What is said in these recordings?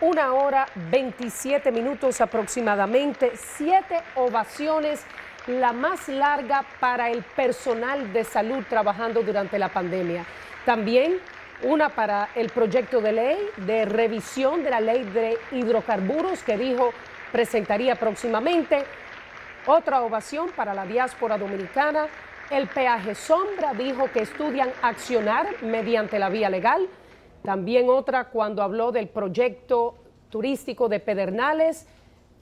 1 hora 27 minutos aproximadamente, 7 ovaciones, la más larga para el personal de salud trabajando durante la pandemia. También una para el proyecto de ley de revisión de la ley de hidrocarburos que dijo presentaría próximamente. Otra ovación para la diáspora dominicana. El peaje sombra dijo que estudian accionar mediante la vía legal. También otra cuando habló del proyecto turístico de Pedernales.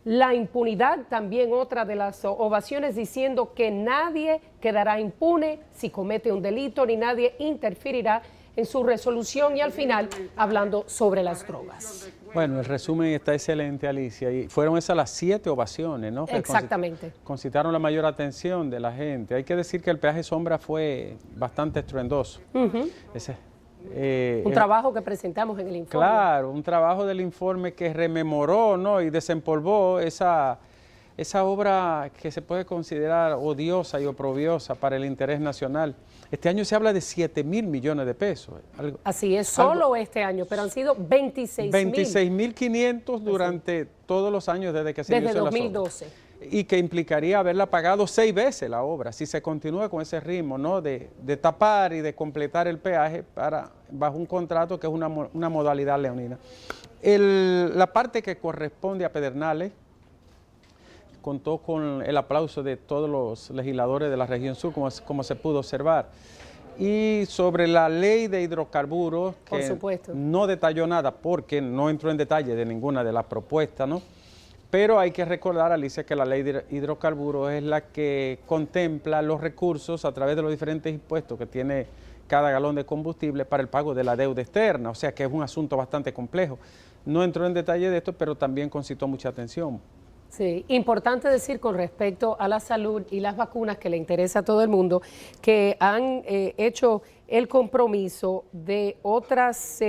La impunidad, también otra de las ovaciones diciendo que nadie quedará impune si comete un delito ni nadie interferirá en su resolución, y al final hablando sobre las drogas. Bueno, el resumen está excelente, Alicia, y fueron esas las 7 ovaciones, ¿no? Exactamente. Concitaron la mayor atención de la gente. Hay que decir que el peaje sombra fue bastante estruendoso. Un trabajo que presentamos en el informe. Claro, un trabajo del informe que rememoró, ¿no?, y desempolvó esa obra que se puede considerar odiosa y oprobiosa para el interés nacional. Este año se habla de 7.000 millones de pesos. Así es, solo este año, pero han sido 26.000. 26.500 durante todos los años desde que se inició la obra. Desde 2012. Y que implicaría haberla pagado 6 veces la obra, si se continúa con ese ritmo, ¿no?, de tapar y de completar el peaje bajo un contrato que es una modalidad leonina. La parte que corresponde a Pedernales contó con el aplauso de todos los legisladores de la región sur, como se pudo observar. Y sobre la ley de hidrocarburos, que por supuesto no detalló nada porque no entró en detalle de ninguna de las propuestas, ¿no? Pero hay que recordar, Alicia, que la ley de hidrocarburos es la que contempla los recursos a través de los diferentes impuestos que tiene cada galón de combustible para el pago de la deuda externa, o sea que es un asunto bastante complejo. No entró en detalle de esto, pero también concitó mucha atención. Sí, importante decir con respecto a la salud y las vacunas que le interesa a todo el mundo, que han hecho el compromiso de otras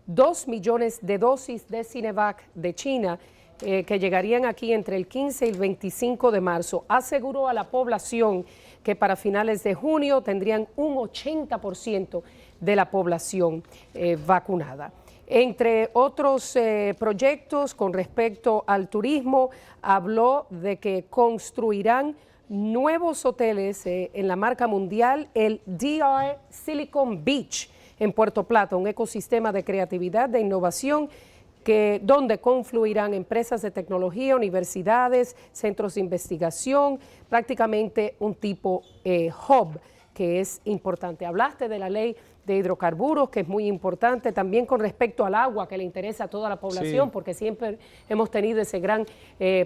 2 millones de dosis de Sinovac de China, que llegarían aquí entre el 15 y el 25 de marzo. Aseguró a la población que para finales de junio tendrían un 80% de la población vacunada. Entre otros proyectos con respecto al turismo, habló de que construirán nuevos hoteles en la marca mundial, el DR Silicon Beach en Puerto Plata, un ecosistema de creatividad, de innovación, donde confluirán empresas de tecnología, universidades, centros de investigación, prácticamente un tipo hub que es importante. Hablaste de la ley de hidrocarburos, que es muy importante, también con respecto al agua, que le interesa a toda la población, sí, porque siempre hemos tenido ese gran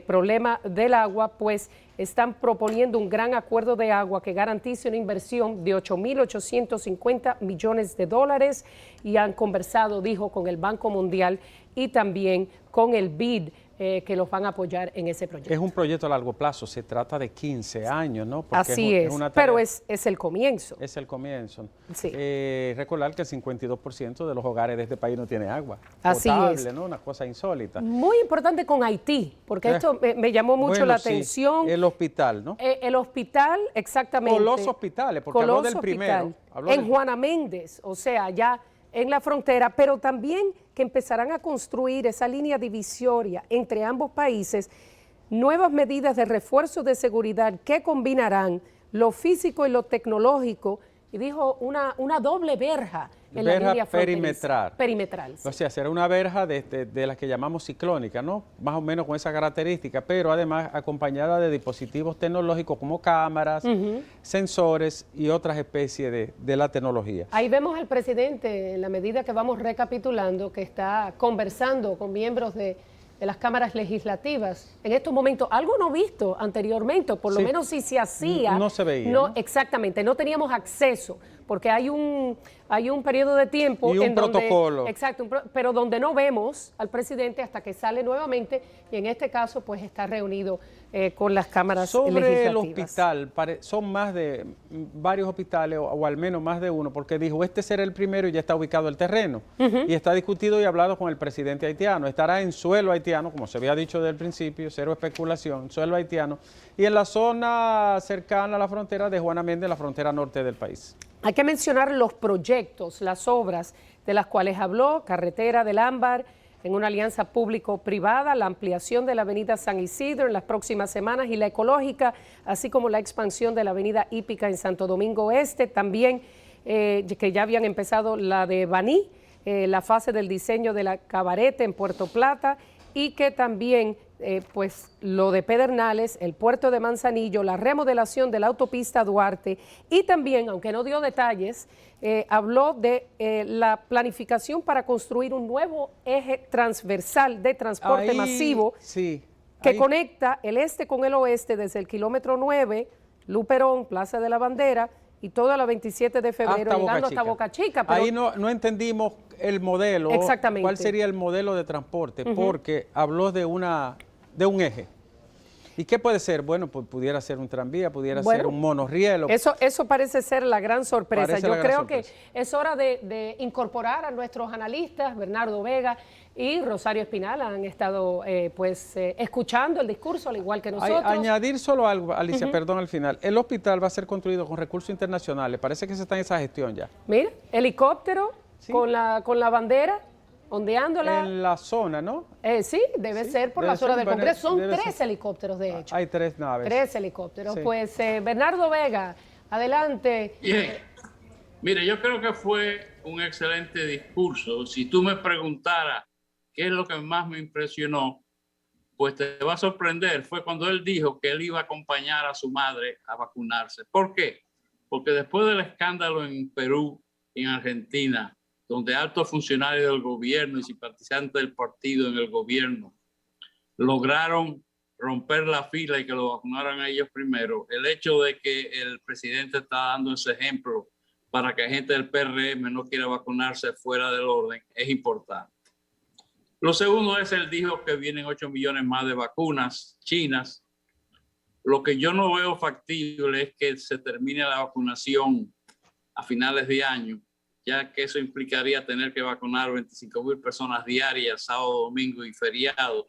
problema del agua, pues están proponiendo un gran acuerdo de agua que garantice una inversión de 8.850 millones de dólares, y han conversado, dijo, con el Banco Mundial y también con el BID, que los van a apoyar en ese proyecto. Es un proyecto a largo plazo, se trata de 15 años, ¿no? Porque así es una tarea, pero es el comienzo. Es el comienzo. Sí. Recordar que el 52% de los hogares de este país no tiene agua así potable, es, ¿no? Una cosa insólita. Muy importante con Haití, porque esto me llamó mucho la atención. Sí, el hospital, ¿no? El hospital, exactamente. O los hospitales, porque habló del primero. En Juana Méndez, o sea, ya en la frontera, pero también que empezarán a construir esa línea divisoria entre ambos países, nuevas medidas de refuerzo de seguridad que combinarán lo físico y lo tecnológico, y dijo una doble verja en la línea perimetral. Perimetral. Sí. O sea, será una verja de las que llamamos ciclónica, ¿no? Más o menos con esa característica, pero además acompañada de dispositivos tecnológicos como cámaras, sensores y otras especies de la tecnología. Ahí vemos al presidente, en la medida que vamos recapitulando, que está conversando con miembros de las cámaras legislativas. En estos momentos, algo no visto anteriormente, por lo menos si se hacía. No se veía. No, exactamente, no teníamos acceso, porque hay un periodo de tiempo y un protocolo. Exacto, pero donde no vemos al presidente hasta que sale nuevamente, y en este caso pues está reunido con las cámaras legislativas. Sobre el hospital, son más de varios hospitales, o al menos más de uno, porque dijo, este será el primero y ya está ubicado el terreno. Y está discutido y hablado con el presidente haitiano. Estará en suelo haitiano, como se había dicho desde el principio, cero especulación, suelo haitiano, y en la zona cercana a la frontera de Juana Méndez, la frontera norte del país. Hay que mencionar los proyectos, las obras de las cuales habló: Carretera del Ámbar, en una alianza público-privada, la ampliación de la avenida San Isidro en las próximas semanas y la ecológica, así como la expansión de la avenida Hípica en Santo Domingo Este, también que ya habían empezado la de Baní, la fase del diseño de la Cabarete en Puerto Plata y que también pues lo de Pedernales, el puerto de Manzanillo, la remodelación de la autopista Duarte y también, aunque no dio detalles, habló de la planificación para construir un nuevo eje transversal de transporte masivo que conecta el este con el oeste desde el kilómetro 9, Luperón, Plaza de la Bandera y toda la 27 de febrero, llegando hasta Boca Chica. Pero ahí no entendimos el modelo. Exactamente. ¿Cuál sería el modelo de transporte? Porque habló de un eje. ¿Y qué puede ser? Bueno, pues pudiera ser un tranvía, pudiera ser un monorriel. Eso parece ser la gran sorpresa. Yo creo que es hora de incorporar a nuestros analistas, Bernardo Vega y Rosario Espinal, han estado escuchando el discurso, al igual que nosotros. Añadir solo algo, Alicia, perdón, al final. El hospital va a ser construido con recursos internacionales. Parece que se está en esa gestión ya. Mira, helicóptero con la bandera, ondeándola. En la zona, ¿no? Sí, debe ser por la zona del Congreso. Son 3 helicópteros, de hecho. Hay 3 naves. 3 helicópteros. Sí. Pues Bernardo Vega, adelante. Mire, yo creo que fue un excelente discurso. Si tú me preguntaras qué es lo que más me impresionó, pues te va a sorprender. Fue cuando él dijo que él iba a acompañar a su madre a vacunarse. ¿Por qué? Porque después del escándalo en Perú y en Argentina, donde altos funcionarios del gobierno y simpatizantes del partido en el gobierno lograron romper la fila y que lo vacunaran a ellos primero, el hecho de que el presidente está dando ese ejemplo para que gente del PRM no quiera vacunarse fuera del orden es importante. Lo segundo es, él dijo que vienen 8 millones más de vacunas chinas. Lo que yo no veo factible es que se termine la vacunación a finales de año, ya que eso implicaría tener que vacunar 25,000 personas diarias, sábado, domingo y feriado.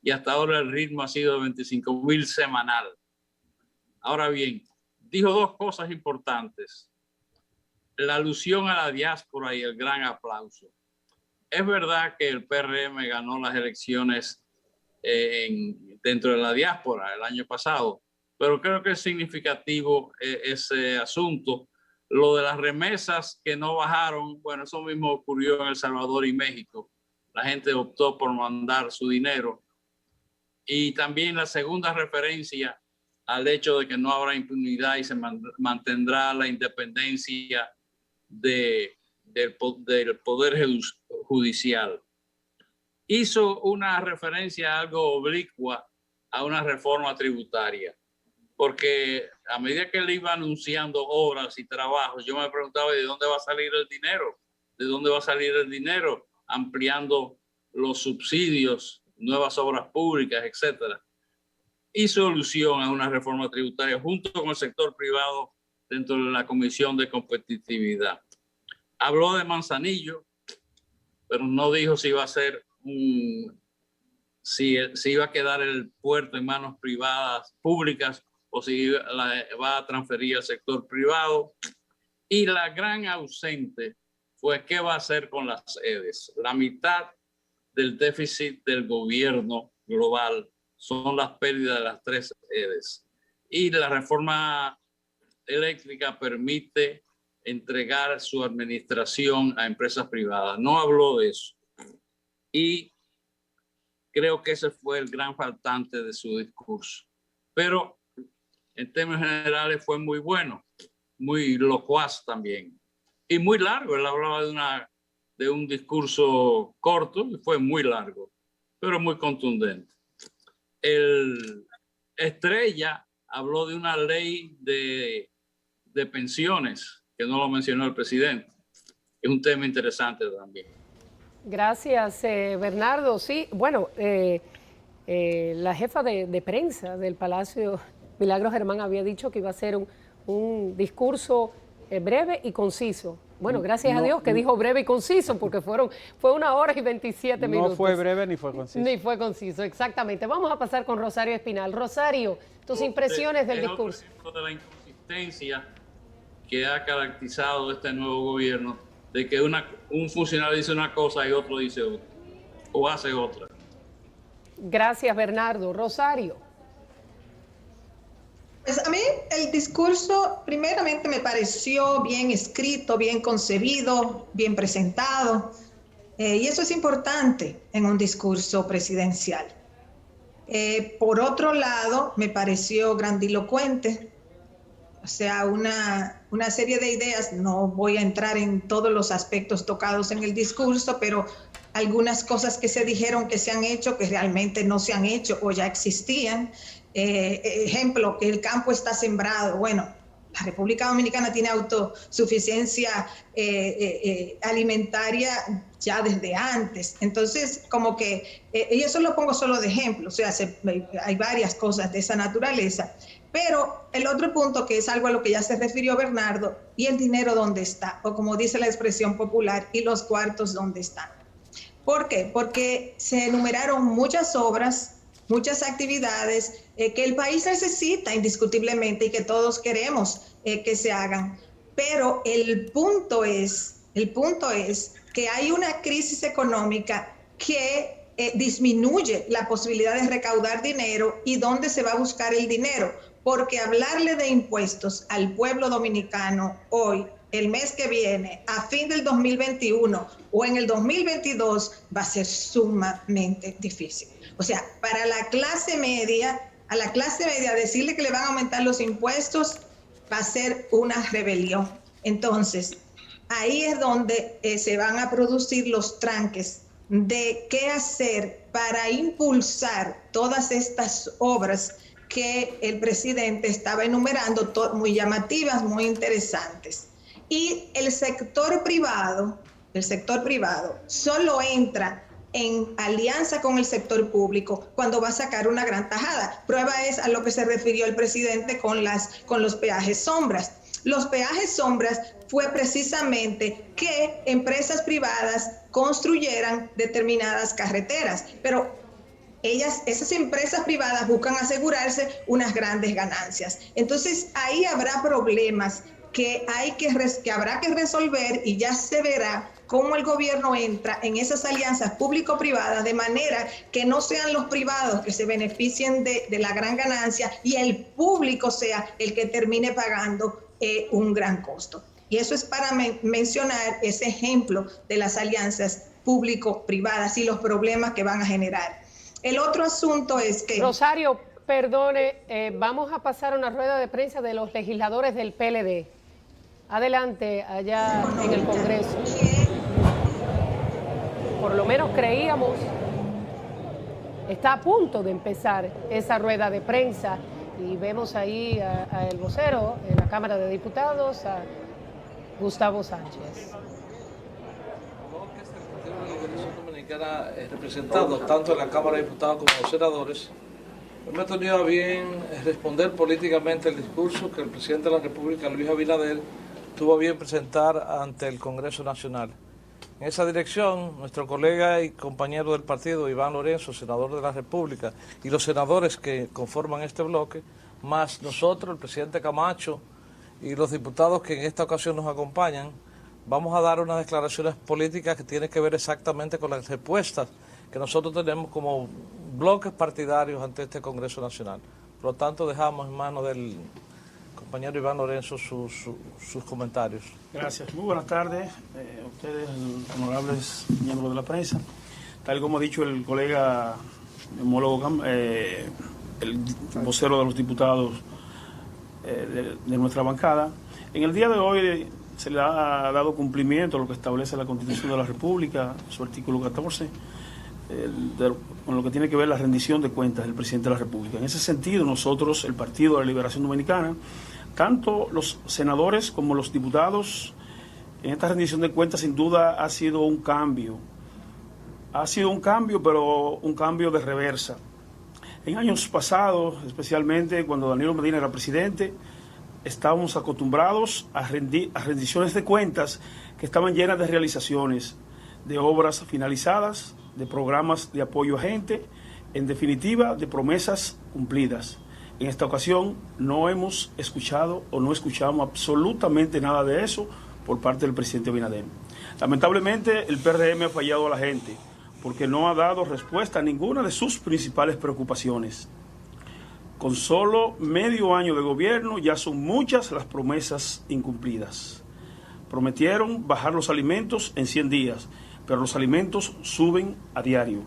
Y hasta ahora el ritmo ha sido 25,000 semanal. Ahora bien, dijo 2 cosas importantes. La alusión a la diáspora y el gran aplauso. Es verdad que el PRM ganó las elecciones dentro de la diáspora el año pasado, pero creo que es significativo ese asunto. Lo de las remesas que no bajaron, bueno, eso mismo ocurrió en El Salvador y México. La gente optó por mandar su dinero. Y también la segunda referencia al hecho de que no habrá impunidad y se mantendrá la independencia del Poder Judicial. Hizo una referencia algo oblicua a una reforma tributaria, porque a medida que él iba anunciando obras y trabajos, yo me preguntaba de dónde va a salir el dinero, de dónde va a salir el dinero, ampliando los subsidios, nuevas obras públicas, etcétera. Hizo alusión a una reforma tributaria junto con el sector privado dentro de la Comisión de Competitividad. Habló de Manzanillo, pero no dijo si iba a ser si iba a quedar el puerto en manos privadas, públicas, o si va a transferir al sector privado. Y la gran ausente fue qué va a hacer con las EDES. La mitad del déficit del gobierno global son las pérdidas de las 3 EDES. Y la reforma eléctrica permite entregar su administración a empresas privadas. No habló de eso. Y creo que ese fue el gran faltante de su discurso. Pero en términos generales fue muy bueno, muy locuaz también. Y muy largo. Él hablaba de un discurso corto y fue muy largo, pero muy contundente. El Estrella habló de una ley de pensiones, que no lo mencionó el presidente. Es un tema interesante también. Gracias, Bernardo. Sí, bueno, la jefa de prensa del Palacio, Milagros Germán, había dicho que iba a ser un discurso breve y conciso. Bueno, gracias a Dios que dijo breve y conciso, porque fue 1 hora y 27 minutos. No fue breve ni fue conciso. Ni fue conciso, exactamente. Vamos a pasar con Rosario Espinal. Rosario, tus impresiones del discurso. De la inconsistencia que ha caracterizado este nuevo gobierno, de que un funcionario dice una cosa y otro dice otra. o hace otra. Gracias, Bernardo. Rosario. Pues a mí el discurso primeramente me pareció bien escrito, bien concebido, bien presentado, y eso es importante en un discurso presidencial. Por otro lado, me pareció grandilocuente, o sea, una serie de ideas. No voy a entrar en todos los aspectos tocados en el discurso, pero algunas cosas que se dijeron que se han hecho que realmente no se han hecho o ya existían. Ejemplo, que el campo está sembrado. Bueno, la República Dominicana tiene autosuficiencia alimentaria ya desde antes. Entonces, como que, y eso lo pongo solo de ejemplo, o sea, hay varias cosas de esa naturaleza. Pero el otro punto, que es algo a lo que ya se refirió Bernardo, y el dinero dónde está, o como dice la expresión popular, y los cuartos dónde están. ¿Por qué? Porque se enumeraron muchas obras, muchas actividades que el país necesita indiscutiblemente y que todos queremos que se hagan. Pero el punto es que hay una crisis económica que disminuye la posibilidad de recaudar dinero y dónde se va a buscar el dinero. Porque hablarle de impuestos al pueblo dominicano hoy, el mes que viene, a fin del 2021 o en el 2022, va a ser sumamente difícil. O sea, para la clase media, a la clase media decirle que le van a aumentar los impuestos va a ser una rebelión. Entonces, ahí es donde se van a producir los tranques de qué hacer para impulsar todas estas obras que el presidente estaba enumerando, muy llamativas, muy interesantes. Y el sector privado solo entra en alianza con el sector público cuando va a sacar una gran tajada. Prueba es a lo que se refirió el presidente con los peajes sombras. Los peajes sombras fue precisamente que empresas privadas construyeran determinadas carreteras, pero esas empresas privadas buscan asegurarse unas grandes ganancias. Entonces ahí habrá problemas que habrá que resolver, y ya se verá cómo el gobierno entra en esas alianzas público-privadas de manera que no sean los privados que se beneficien de la gran ganancia y el público sea el que termine pagando un gran costo. Y eso es para mencionar ese ejemplo de las alianzas público-privadas y los problemas que van a generar. El otro asunto es que... Rosario, perdone, vamos a pasar a una rueda de prensa de los legisladores del PLD. Adelante, allá en el Congreso. Por lo menos creíamos, está a punto de empezar esa rueda de prensa y vemos ahí al vocero en la Cámara de Diputados, a Gustavo Sánchez. Representado tanto en la Cámara de Diputados como en los senadores, me he tenido a bien responder políticamente el discurso que el presidente de la República, Luis Abinader, tuvo a bien presentar ante el Congreso Nacional. En esa dirección, nuestro colega y compañero del partido, Iván Lorenzo, senador de la República, y los senadores que conforman este bloque, más nosotros, el presidente Camacho y los diputados que en esta ocasión nos acompañan, vamos a dar unas declaraciones políticas que tienen que ver exactamente con las respuestas que nosotros tenemos como bloques partidarios ante este Congreso Nacional. Por lo tanto, dejamos en manos del compañero Iván Lorenzo sus comentarios. Gracias. Muy buenas tardes a ustedes, honorables miembros de la prensa. Tal como ha dicho el colega homólogo, el vocero de los diputados de nuestra bancada, en el día de hoy se le ha dado cumplimiento a lo que establece la Constitución de la República, su artículo 14, con lo que tiene que ver la rendición de cuentas del presidente de la República. En ese sentido, nosotros, el Partido de la Liberación Dominicana, tanto los senadores como los diputados, en esta rendición de cuentas sin duda ha sido un cambio. Ha sido un cambio, pero un cambio de reversa. En años pasados, especialmente cuando Danilo Medina era presidente, estábamos acostumbrados a rendiciones de cuentas que estaban llenas de realizaciones, de obras finalizadas, de programas de apoyo a gente, en definitiva, de promesas cumplidas. En esta ocasión no hemos escuchado o no escuchamos absolutamente nada de eso por parte del presidente Abinader. Lamentablemente, el PRM ha fallado a la gente, porque no ha dado respuesta a ninguna de sus principales preocupaciones. Con solo medio año de gobierno ya son muchas las promesas incumplidas. Prometieron bajar los alimentos en 100 días, pero los alimentos suben a diario.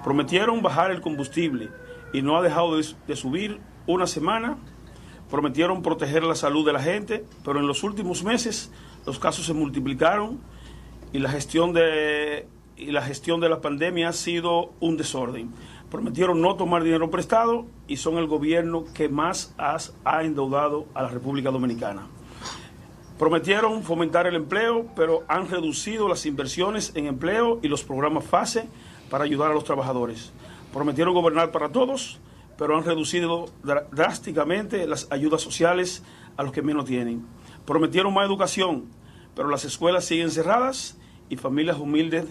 Prometieron bajar el combustible y no ha dejado de subir una semana. Prometieron proteger la salud de la gente, pero en los últimos meses los casos se multiplicaron y la gestión de la pandemia ha sido un desorden. Prometieron no tomar dinero prestado y son el gobierno que más ha endeudado a la República Dominicana. Prometieron fomentar el empleo, pero han reducido las inversiones en empleo y los programas FASE para ayudar a los trabajadores. Prometieron gobernar para todos, pero han reducido drásticamente las ayudas sociales a los que menos tienen. Prometieron más educación, pero las escuelas siguen cerradas y familias humildes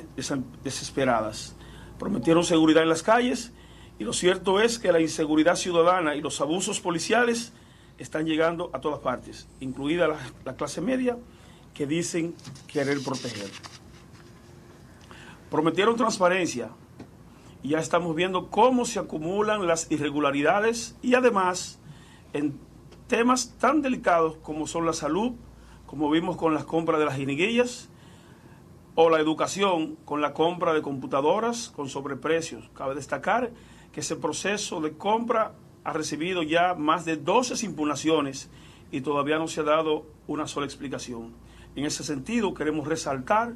desesperadas. Prometieron seguridad en las calles y lo cierto es que la inseguridad ciudadana y los abusos policiales están llegando a todas partes, incluida la clase media que dicen querer proteger. Prometieron transparencia y ya estamos viendo cómo se acumulan las irregularidades y además en temas tan delicados como son la salud, como vimos con las compras de las jiniguillas, o la educación con la compra de computadoras con sobreprecios. Cabe destacar que ese proceso de compra ha recibido ya más de 12 impugnaciones y todavía no se ha dado una sola explicación. En ese sentido, queremos resaltar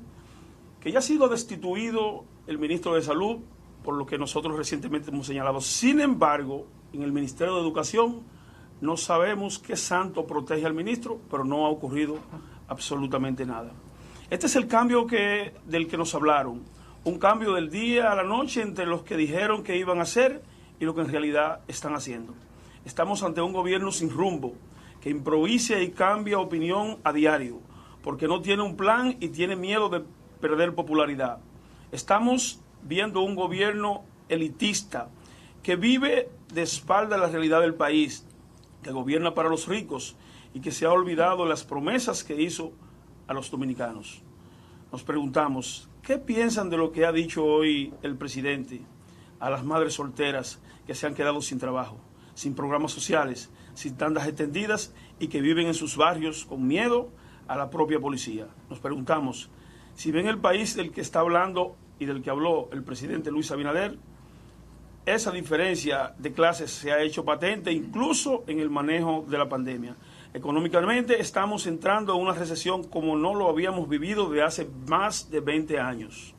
que ya ha sido destituido el ministro de Salud, por lo que nosotros recientemente hemos señalado. Sin embargo, en el Ministerio de Educación no sabemos qué santo protege al ministro, pero no ha ocurrido absolutamente nada. Este es el cambio del que nos hablaron, un cambio del día a la noche entre los que dijeron que iban a hacer y lo que en realidad están haciendo. Estamos ante un gobierno sin rumbo, que improvisa y cambia opinión a diario, porque no tiene un plan y tiene miedo de perder popularidad. Estamos viendo un gobierno elitista, que vive de espalda a la realidad del país, que gobierna para los ricos y que se ha olvidado las promesas que hizo a los dominicanos. Nos preguntamos, ¿qué piensan de lo que ha dicho hoy el presidente a las madres solteras que se han quedado sin trabajo, sin programas sociales, sin tandas extendidas y que viven en sus barrios con miedo a la propia policía? Nos preguntamos, si ven el país del que está hablando y del que habló el presidente Luis Abinader, esa diferencia de clases se ha hecho patente incluso en el manejo de la pandemia. Económicamente estamos entrando en una recesión como no lo habíamos vivido desde hace más de 20 años.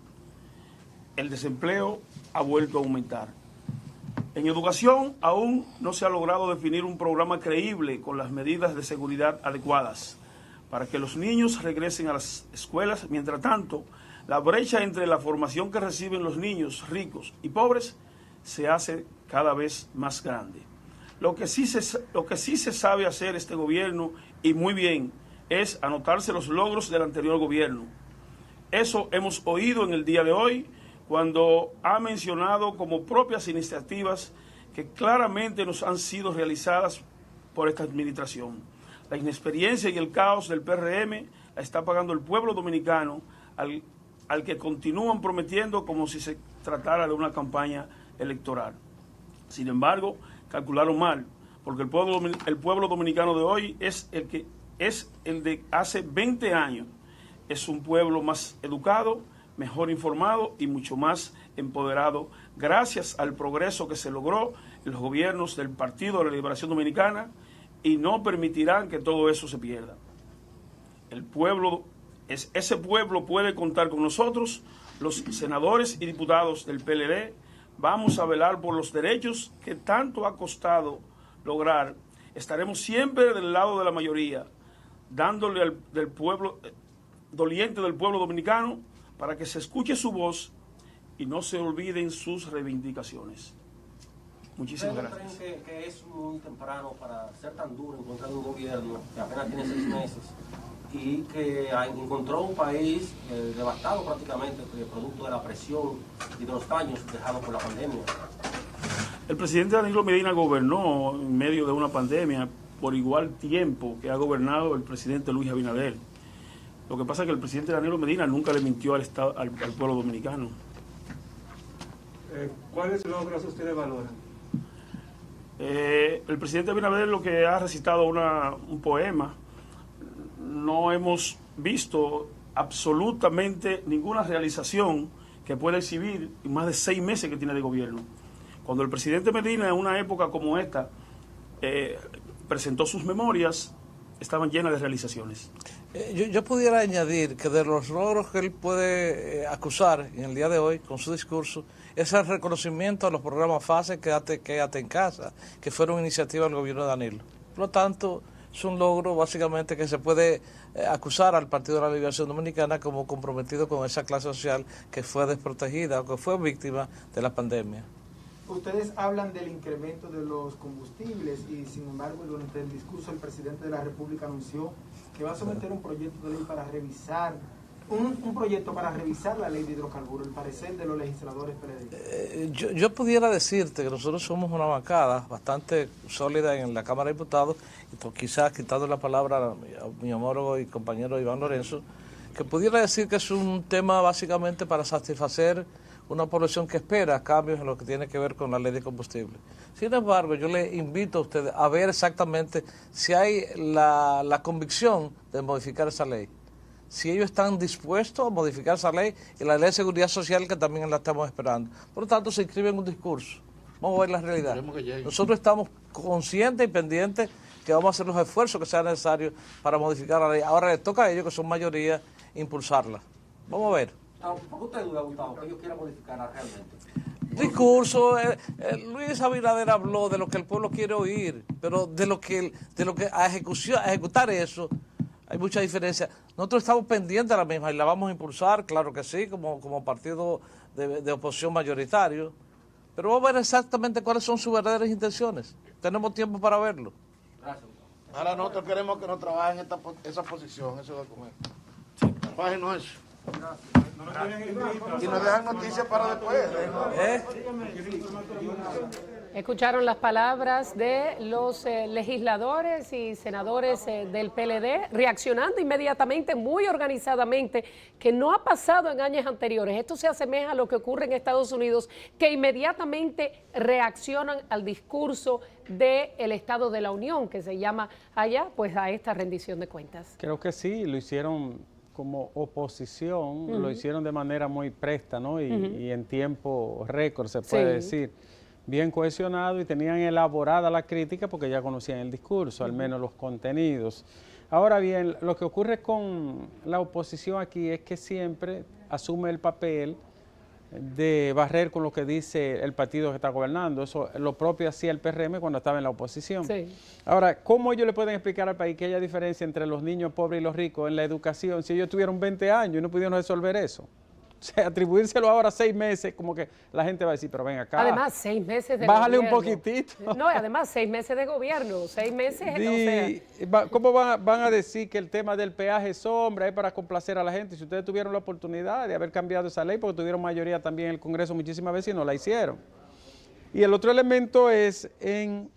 El desempleo ha vuelto a aumentar. En educación aún no se ha logrado definir un programa creíble con las medidas de seguridad adecuadas para que los niños regresen a las escuelas. Mientras tanto, la brecha entre la formación que reciben los niños ricos y pobres se hace cada vez más grande. Lo que sí se sabe hacer este gobierno, y muy bien, es anotarse los logros del anterior gobierno. Eso hemos oído en el día de hoy, cuando ha mencionado como propias iniciativas que claramente nos han sido realizadas por esta administración. La inexperiencia y el caos del PRM la está pagando el pueblo dominicano, al que continúan prometiendo como si se tratara de una campaña electoral. Sin embargo, calcularon mal, porque el pueblo dominicano de hoy es el de hace 20 años. Es un pueblo más educado, mejor informado y mucho más empoderado, gracias al progreso que se logró en los gobiernos del Partido de la Liberación Dominicana, y no permitirán que todo eso se pierda. Ese pueblo puede contar con nosotros, los senadores y diputados del PLD. Vamos a velar por los derechos que tanto ha costado lograr. Estaremos siempre del lado de la mayoría, dándole del pueblo, doliente del pueblo dominicano, para que se escuche su voz y no se olviden sus reivindicaciones. Muchísimas gracias. ¿Creen que es muy temprano para ser tan duro en contra de un gobierno que apenas tiene 6 meses y que encontró un país devastado prácticamente producto de la presión y de los daños dejados por la pandemia? El presidente Danilo Medina gobernó en medio de una pandemia por igual tiempo que ha gobernado el presidente Luis Abinader. Lo que pasa es que el presidente Danilo Medina nunca le mintió al pueblo dominicano. ¿Cuáles logros ustedes valoran? El presidente Abinader lo que ha recitado un poema. No hemos visto absolutamente ninguna realización que pueda exhibir en más de 6 meses que tiene de gobierno. Cuando el presidente Medina, en una época como esta, presentó sus memorias, estaban llenas de realizaciones. Yo pudiera añadir que de los logros que él puede acusar en el día de hoy con su discurso es el reconocimiento a los programas FASE, Quédate en casa, que fueron iniciativa del gobierno de Danilo. Por lo tanto, es un logro básicamente que se puede acusar al Partido de la Liberación Dominicana como comprometido con esa clase social que fue desprotegida o que fue víctima de la pandemia. Ustedes hablan del incremento de los combustibles y sin embargo durante el discurso el presidente de la República anunció que va a someter un proyecto de ley para revisar, un proyecto para revisar la ley de hidrocarburos, el parecer de los legisladores PLD. Yo pudiera decirte que nosotros somos una bancada bastante sólida en la Cámara de Diputados, y quizás quitando la palabra a mi homólogo y compañero Iván Lorenzo, que pudiera decir que es un tema básicamente para satisfacer una población que espera cambios en lo que tiene que ver con la ley de combustible. Sin embargo, yo le invito a ustedes a ver exactamente si hay la convicción de modificar esa ley. Si ellos están dispuestos a modificar esa ley y la ley de seguridad social, que también la estamos esperando. Por lo tanto, se inscribe en un discurso. Vamos a ver la realidad. Nosotros estamos conscientes y pendientes que vamos a hacer los esfuerzos que sean necesarios para modificar la ley. Ahora les toca a ellos, que son mayoría, impulsarla. Vamos a ver. ¿Por qué usted duda, Gustavo, que ellos quieran modificarla realmente? Discurso, Luis Abinader habló de lo que el pueblo quiere oír, pero de lo que a ejecutar eso hay mucha diferencia. Nosotros estamos pendientes de la misma y la vamos a impulsar, claro que sí, como partido de oposición mayoritario, pero vamos a ver exactamente cuáles son sus verdaderas intenciones. Tenemos tiempo para verlo. Gracias. Ahora nosotros queremos que nos trabajen esa posición, ese documento. Págenos eso. Y nos dejan noticias para después. Escucharon las palabras de los legisladores y senadores del PLD reaccionando inmediatamente, muy organizadamente, que no ha pasado en años anteriores. Esto se asemeja a lo que ocurre en Estados Unidos, que inmediatamente reaccionan al discurso del Estado de la Unión, que se llama allá, pues a esta rendición de cuentas. Creo que sí, lo hicieron como oposición, lo hicieron de manera muy presta, ¿no? Y en tiempo récord, se puede decir. Bien cohesionado, y tenían elaborada la crítica porque ya conocían el discurso, al menos los contenidos. Ahora bien, lo que ocurre con la oposición aquí es que siempre asume el papel de barrer con lo que dice el partido que está gobernando. Eso lo propio hacía el PRM cuando estaba en la oposición. Sí. Ahora, ¿cómo ellos le pueden explicar al país que haya diferencia entre los niños pobres y los ricos en la educación si ellos tuvieron 20 años y no pudieron resolver eso? O sea, atribuírselo ahora 6 meses, como que la gente va a decir, pero ven acá. Además, 6 meses de bájale gobierno. Un poquitito. No, además, 6 meses de gobierno, 6 meses, o sea. ¿Cómo van a decir que el tema del peaje sombra es para complacer a la gente? Si ustedes tuvieron la oportunidad de haber cambiado esa ley, porque tuvieron mayoría también en el Congreso muchísimas veces y no la hicieron. Y el otro elemento es en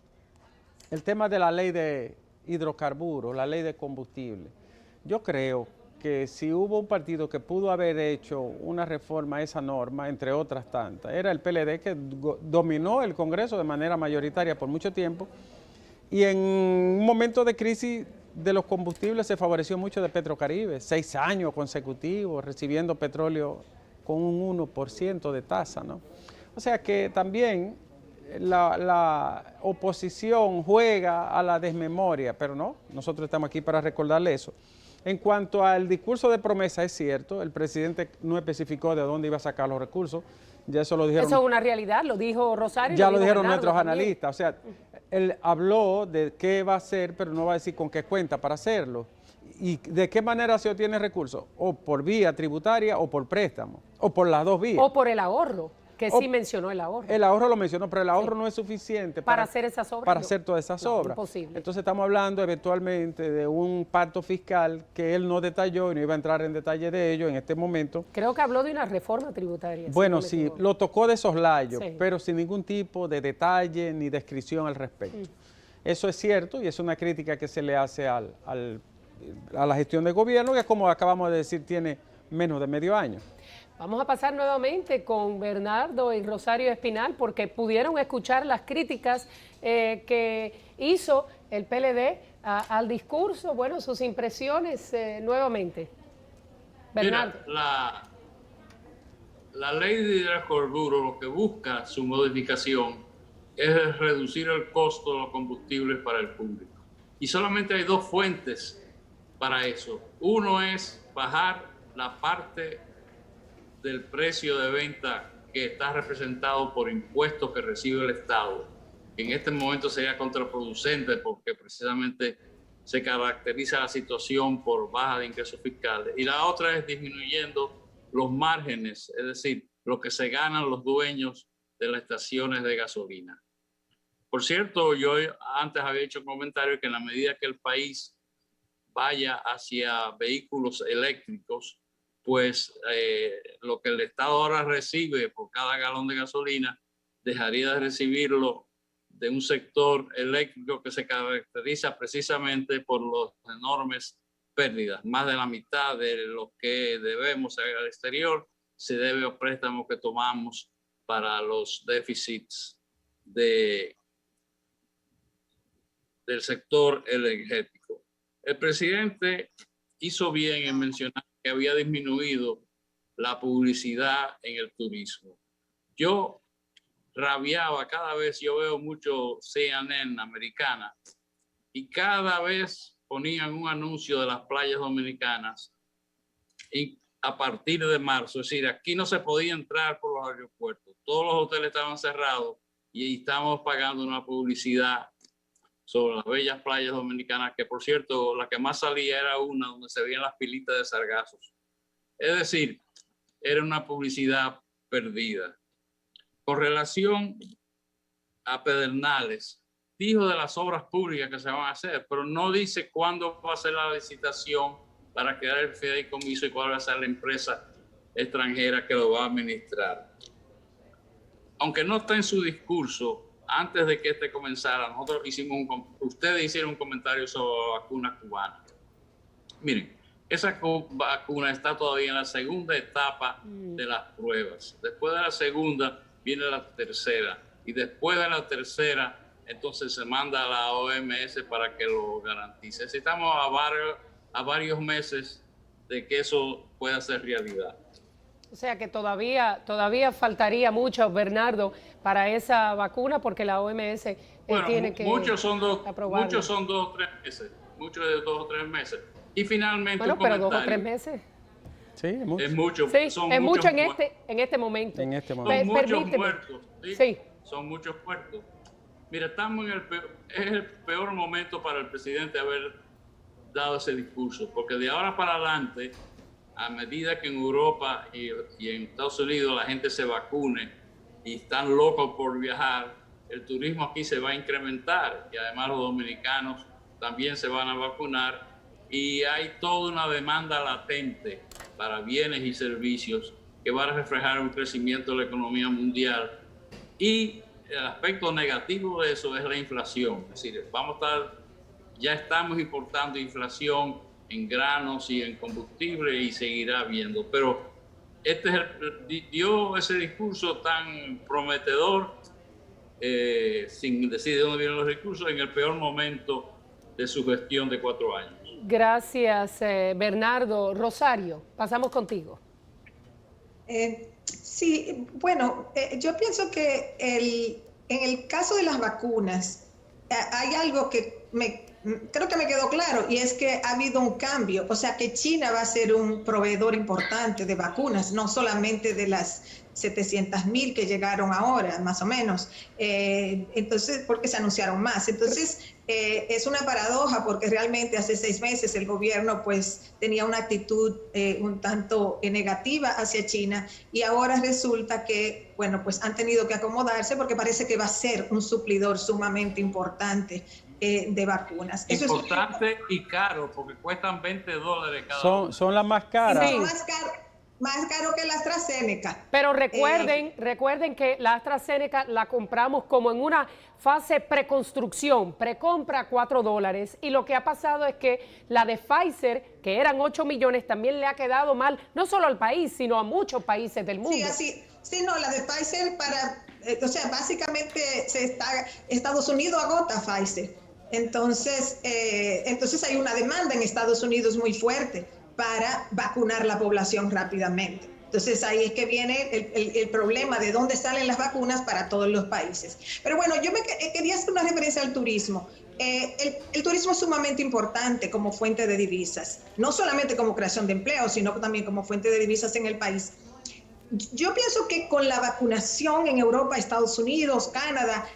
el tema de la ley de hidrocarburos, la ley de combustible. Yo creo que si hubo un partido que pudo haber hecho una reforma a esa norma, entre otras tantas, era el PLD, que dominó el Congreso de manera mayoritaria por mucho tiempo, y en un momento de crisis de los combustibles se favoreció mucho de Petrocaribe, 6 años consecutivos recibiendo petróleo con un 1% de tasa, ¿no? O sea que también la oposición juega a la desmemoria, pero no, nosotros estamos aquí para recordarle eso. En cuanto al discurso de promesa, es cierto, el presidente no especificó de dónde iba a sacar los recursos, ya eso lo dijeron. Eso es una realidad, lo dijo Rosario. Ya lo dijeron nuestros analistas, o sea, él habló de qué va a hacer, pero no va a decir con qué cuenta para hacerlo. ¿Y de qué manera se obtiene recursos? O por vía tributaria o por préstamo, o por las dos vías. O por el ahorro. Que sí mencionó el ahorro. El ahorro lo mencionó, pero el ahorro no es suficiente para hacer esas obras. Para hacer todas esas obras. Imposible. Entonces estamos hablando eventualmente de un pacto fiscal que él no detalló y no iba a entrar en detalle de ello en este momento. Creo que habló de una reforma tributaria. Bueno, sí, lo tocó de soslayo, pero sin ningún tipo de detalle ni descripción al respecto. Eso es cierto y es una crítica que se le hace a la gestión de gobierno, que como acabamos de decir tiene menos de medio año. Vamos a pasar nuevamente con Bernardo y Rosario Espinal porque pudieron escuchar las críticas que hizo el PLD al discurso. Bueno, sus impresiones nuevamente. Bernardo. Mira, la ley de hidrocarburos lo que busca su modificación es reducir el costo de los combustibles para el público. Y solamente hay dos fuentes para eso. Uno es bajar la parte del precio de venta que está representado por impuestos que recibe el Estado. En este momento sería contraproducente porque precisamente se caracteriza la situación por baja de ingresos fiscales. Y la otra es disminuyendo los márgenes, es decir, lo que se ganan los dueños de las estaciones de gasolina. Por cierto, yo antes había hecho un comentario que en la medida que el país vaya hacia vehículos eléctricos, pues lo que el Estado ahora recibe por cada galón de gasolina dejaría de recibirlo de un sector eléctrico que se caracteriza precisamente por las enormes pérdidas. Más de la mitad de lo que debemos al exterior se debe a préstamos que tomamos para los déficits del sector energético. El presidente hizo bien en mencionar que había disminuido la publicidad en el turismo. Yo rabiaba cada vez, yo veo mucho CNN americana y cada vez ponían un anuncio de las playas dominicanas y a partir de marzo, es decir, aquí no se podía entrar por los aeropuertos, todos los hoteles estaban cerrados y estábamos pagando una publicidad sobre las bellas playas dominicanas, que por cierto, la que más salía era una donde se veían las pilitas de sargazos. Es decir, era una publicidad perdida. Con relación a Pedernales, dijo de las obras públicas que se van a hacer, pero no dice cuándo va a ser la licitación para crear el fideicomiso y cuál va a ser la empresa extranjera que lo va a administrar. Aunque no está en su discurso, antes de que este comenzara, ustedes hicieron un comentario sobre la vacuna cubana. Miren, esa vacuna está todavía en la segunda etapa de las pruebas. Después de la segunda viene la tercera y después de la tercera entonces se manda a la OMS para que lo garantice. Estamos a varios meses de que eso pueda ser realidad. O sea que todavía faltaría mucho, Bernardo, para esa vacuna porque la OMS tiene que aprobarla. Muchos son 2 o 3 meses, muchos de 2 o 3 meses. Y finalmente bueno, pero 2 o 3 meses. Sí, es mucho. Es mucho. Sí, es mucho en este momento. En este momento. Son muchos muertos. ¿Sí? Sí. Son muchos muertos. Mira, estamos es el peor momento para el presidente haber dado ese discurso, porque de ahora para adelante, a medida que en Europa y en Estados Unidos la gente se vacune y están locos por viajar, el turismo aquí se va a incrementar y además los dominicanos también se van a vacunar y hay toda una demanda latente para bienes y servicios que va a reflejar un crecimiento de la economía mundial. Y el aspecto negativo de eso es la inflación. Es decir, ya estamos importando inflación en granos y en combustible y seguirá habiendo. Pero dio ese discurso tan prometedor, sin decir de dónde vienen los recursos, en el peor momento de su gestión de 4 años. Gracias, Bernardo. Rosario, pasamos contigo. Sí, bueno, yo pienso que en el caso de las vacunas hay algo que creo que me quedó claro y es que ha habido un cambio, o sea que China va a ser un proveedor importante de vacunas, no solamente de las 700,000 que llegaron ahora, más o menos, entonces, porque se anunciaron más. Entonces, es una paradoja porque realmente hace 6 meses el gobierno pues tenía una actitud un tanto negativa hacia China y ahora resulta que, bueno, pues han tenido que acomodarse porque parece que va a ser un suplidor sumamente importante de vacunas. Importante y caro, porque cuestan $20 cada uno. Son las más caras. Sí. Son más caras. más caro que la AstraZeneca. Pero recuerden que la AstraZeneca la compramos como en una fase preconstrucción, precompra $4, y lo que ha pasado es que la de Pfizer, que eran 8 millones, también le ha quedado mal, no solo al país, sino a muchos países del mundo. Sí, no, la de Pfizer básicamente Estados Unidos agota Pfizer. Entonces hay una demanda en Estados Unidos muy fuerte para vacunar la población rápidamente. Entonces ahí es que viene el problema de dónde salen las vacunas para todos los países. Pero bueno, yo quería hacer una referencia al turismo. El turismo es sumamente importante como fuente de divisas, no solamente como creación de empleo, sino también como fuente de divisas en el país. Yo pienso que con la vacunación en Europa, Estados Unidos, Canadá,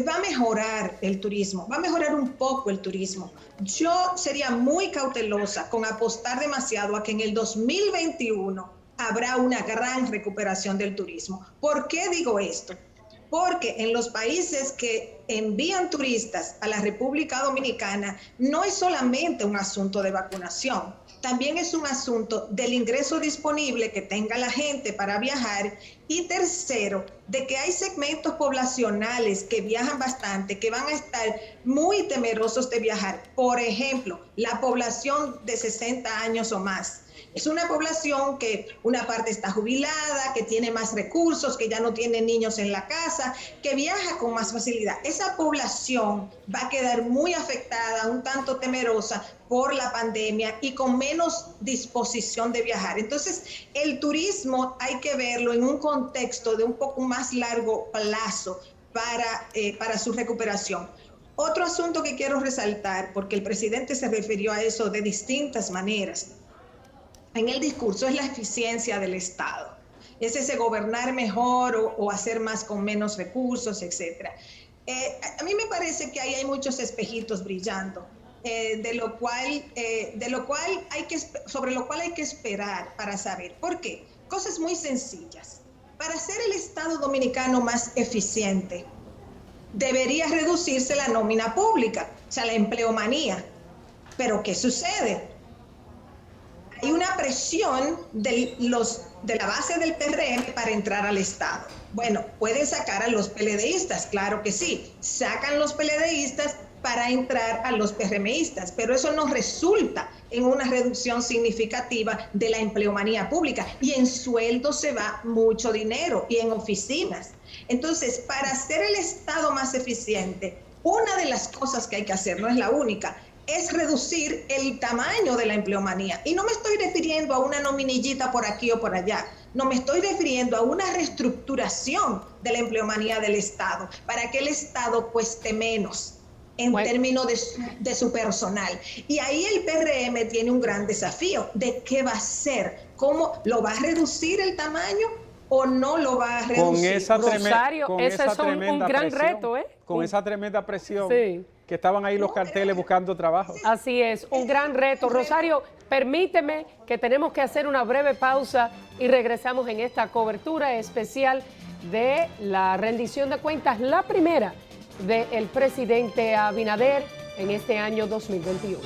va a mejorar el turismo, va a mejorar un poco el turismo. Yo sería muy cautelosa con apostar demasiado a que en el 2021 habrá una gran recuperación del turismo. ¿Por qué digo esto? Porque en los países que envían turistas a la República Dominicana no es solamente un asunto de vacunación, también es un asunto del ingreso disponible que tenga la gente para viajar, y tercero, de que hay segmentos poblacionales que viajan bastante, que van a estar muy temerosos de viajar. Por ejemplo, la población de 60 años o más. Es una población que una parte está jubilada, que tiene más recursos, que ya no tiene niños en la casa, que viaja con más facilidad. Esa población va a quedar muy afectada, un tanto temerosa por la pandemia y con menos disposición de viajar. Entonces, el turismo hay que verlo en un contexto de un poco más largo plazo para su recuperación. Otro asunto que quiero resaltar, porque el presidente se refirió a eso de distintas maneras en el discurso, es la eficiencia del Estado. Es ese gobernar mejor o hacer más con menos recursos, etc. A mí me parece que ahí hay muchos espejitos brillando, sobre lo cual hay que esperar para saber. ¿Por qué? Cosas muy sencillas. Para hacer el Estado dominicano más eficiente, debería reducirse la nómina pública, o sea, la empleomanía. Pero ¿qué sucede? Hay una presión de la base del PRM para entrar al Estado. Bueno, pueden sacar a los PLDistas, claro que sí. Sacan los PLDistas para entrar a los PRMistas, pero eso no resulta en una reducción significativa de la empleomanía pública, y en sueldos se va mucho dinero, y en oficinas. Entonces, para hacer el Estado más eficiente, una de las cosas que hay que hacer, no es la única, es reducir el tamaño de la empleomanía. Y no me estoy refiriendo a una nominillita por aquí o por allá. No, me estoy refiriendo a una reestructuración de la empleomanía del Estado, para que el Estado cueste menos en términos de su personal. Y ahí el PRM tiene un gran desafío de qué va a hacer, cómo lo va a reducir el tamaño o no lo va a reducir. Rosario, ese es un gran reto, ¿eh? Con esa tremenda presión. Sí. Que estaban ahí los carteles buscando trabajo. Así es, un gran reto. Rosario, permíteme que tenemos que hacer una breve pausa y regresamos en esta cobertura especial de la rendición de cuentas, la primera del presidente Abinader en este año 2021.